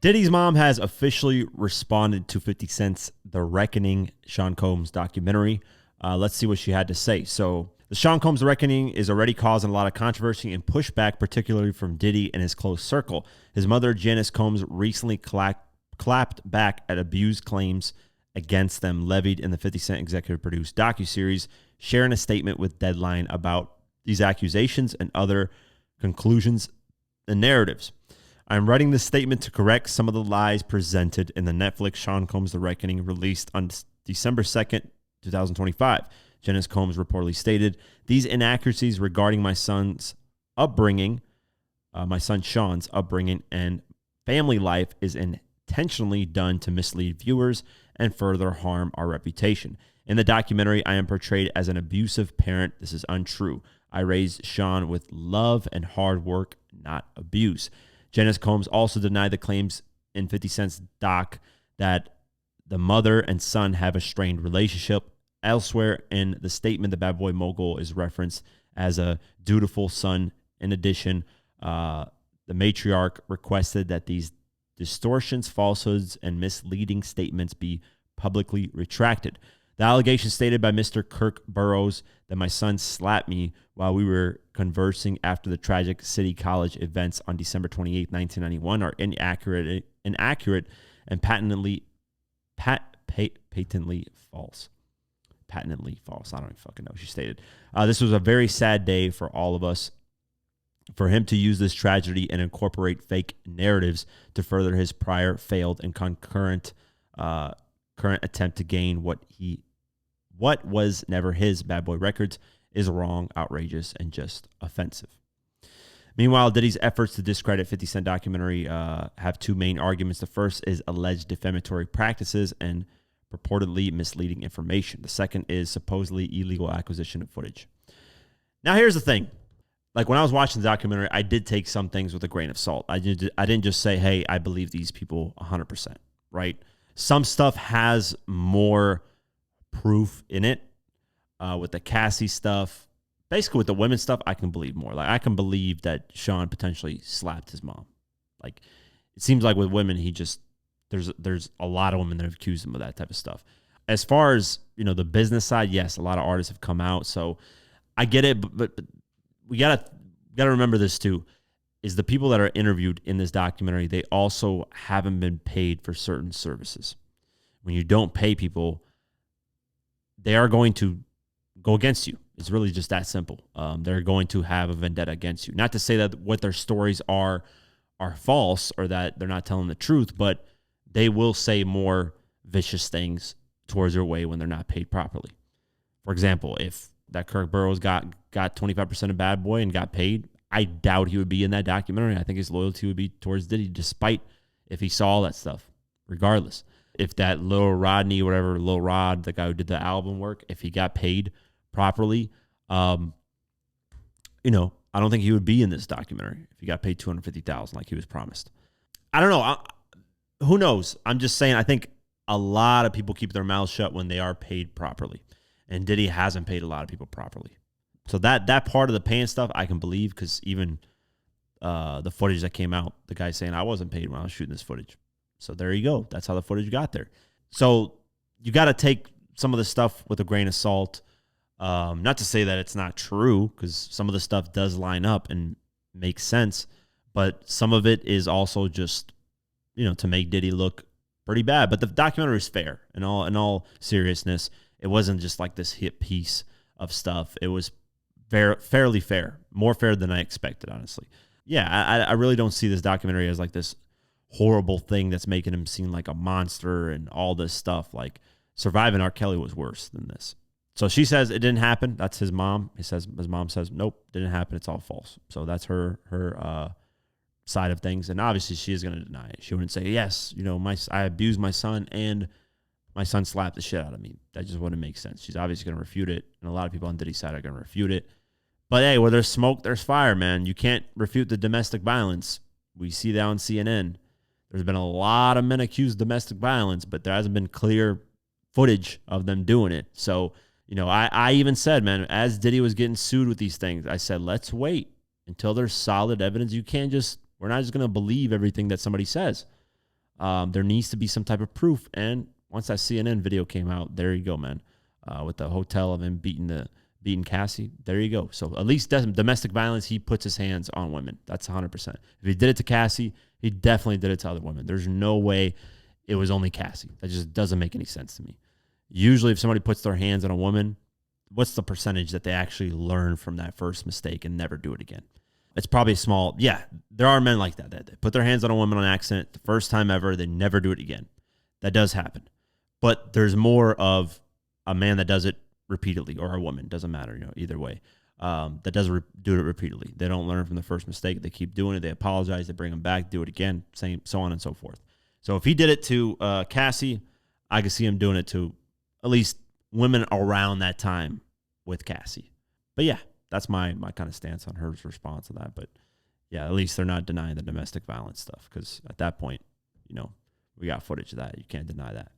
Diddy's mom has officially responded to 50 Cent's The Reckoning, Sean Combs documentary. Let's see what she had to say. So the Sean Combs The Reckoning is already causing a lot of controversy and pushback, particularly from Diddy and his close circle. His mother, Janice Combs, recently clapped back at abused claims against them levied in the 50 Cent executive-produced docuseries, sharing a statement with Deadline about these accusations and other conclusions and narratives. I'm writing this statement to correct some of the lies presented in the Netflix Sean Combs The Reckoning, released on December 2nd, 2025. Janice Combs reportedly stated, these inaccuracies regarding my son's upbringing, my son Sean's upbringing and family life is intentionally done to mislead viewers and further harm our reputation. In the documentary, I am portrayed as an abusive parent. This is untrue. I raised Sean with love and hard work, not abuse. Janice Combs also denied the claims in 50 Cent's doc that the mother and son have a strained relationship. Elsewhere in the statement, the Bad Boy mogul is referenced as a dutiful son. In addition, the matriarch requested that these distortions, falsehoods, and misleading statements be publicly retracted. The allegation stated by Mr. Kirk Burroughs that my son slapped me while we were conversing after the tragic City College events on December 28, 1991 are inaccurate and patently false. Patently false. I don't even fucking know. She stated, this was a very sad day for all of us. For him to use this tragedy and incorporate fake narratives to further his prior failed and concurrent current attempt to gain what was never his, Bad Boy Records, is wrong, outrageous, and just offensive. Meanwhile, Diddy's efforts to discredit 50 Cent documentary have two main arguments. The first is alleged defamatory practices and purportedly misleading information. The second is supposedly illegal acquisition of footage. Now, here's the thing. Like, when I was watching the documentary, I did take some things with a grain of salt. I didn't just say, hey, I believe these people 100%, right? Some stuff has more proof in it. With the Cassie stuff, basically with the women stuff, I can believe more. Like, I can believe that Sean potentially slapped his mom. Like, it seems like with women, there's a lot of women that have accused him of that type of stuff. As far as, the business side, yes, a lot of artists have come out, so I get it, but we gotta remember this too, is the people that are interviewed in this documentary, they also haven't been paid for certain services. When you don't pay people, they are going to go against you. It's really just that simple. They're going to have a vendetta against you. Not to say that what their stories are false or that they're not telling the truth, but they will say more vicious things towards your way when they're not paid properly. For example, if that Kirk Burroughs got 25% of Bad Boy and got paid, I doubt he would be in that documentary. I think his loyalty would be towards Diddy, despite if he saw all that stuff, regardless. If that Lil Rod, the guy who did the album work, if he got paid properly, I don't think he would be in this documentary if he got paid $250,000 like he was promised. I don't know. Who knows? I'm just saying, I think a lot of people keep their mouths shut when they are paid properly. And Diddy hasn't paid a lot of people properly. So that part of the paying stuff, I can believe, because even the footage that came out, the guy saying, I wasn't paid when I was shooting this footage. So there you go. That's how the footage got there. So you got to take some of the stuff with a grain of salt. Not to say that it's not true, because some of the stuff does line up and make sense. But some of it is also just, to make Diddy look pretty bad. But the documentary is fair in all seriousness. It wasn't just like this hit piece of stuff. It was fairly fair, more fair than I expected, honestly. Yeah, I really don't see this documentary as like this horrible thing that's making him seem like a monster and all this stuff. Like, Surviving R. Kelly was worse than this. So she says it didn't happen. That's his mom. His mom says, nope, didn't happen. It's all false. So that's her side of things. And obviously she is going to deny it. She wouldn't say, yes, I abused my son and my son slapped the shit out of me. That just wouldn't make sense. She's obviously going to refute it. And a lot of people on Diddy's side are going to refute it. But hey, where there's smoke, there's fire, man. You can't refute the domestic violence. We see that on CNN. There's been a lot of men accused of domestic violence, but there hasn't been clear footage of them doing it. So, I even said, man, as Diddy was getting sued with these things, I said, let's wait until there's solid evidence. We're not just going to believe everything that somebody says. There needs to be some type of proof. And once that CNN video came out, there you go, man. With the hotel of him beating Cassie, there you go. So at least domestic violence, he puts his hands on women. That's 100%. If he did it to Cassie, he definitely did it to other women. There's no way it was only Cassie. That just doesn't make any sense to me. Usually if somebody puts their hands on a woman, what's the percentage that they actually learn from that first mistake and never do it again? It's probably small. Yeah, there are men like that. They put their hands on a woman on accident the first time ever. They never do it again. That does happen. But there's more of a man that does it repeatedly, or a woman. Doesn't matter, either way. That does do it repeatedly. They don't learn from the first mistake. They keep doing it. They apologize. They bring them back, do it again, same, so on and so forth. So if he did it to Cassie, I could see him doing it to at least women around that time with Cassie. But yeah, that's my kind of stance on her response to that. But yeah, at least they're not denying the domestic violence stuff, because at that point, we got footage of that. You can't deny that.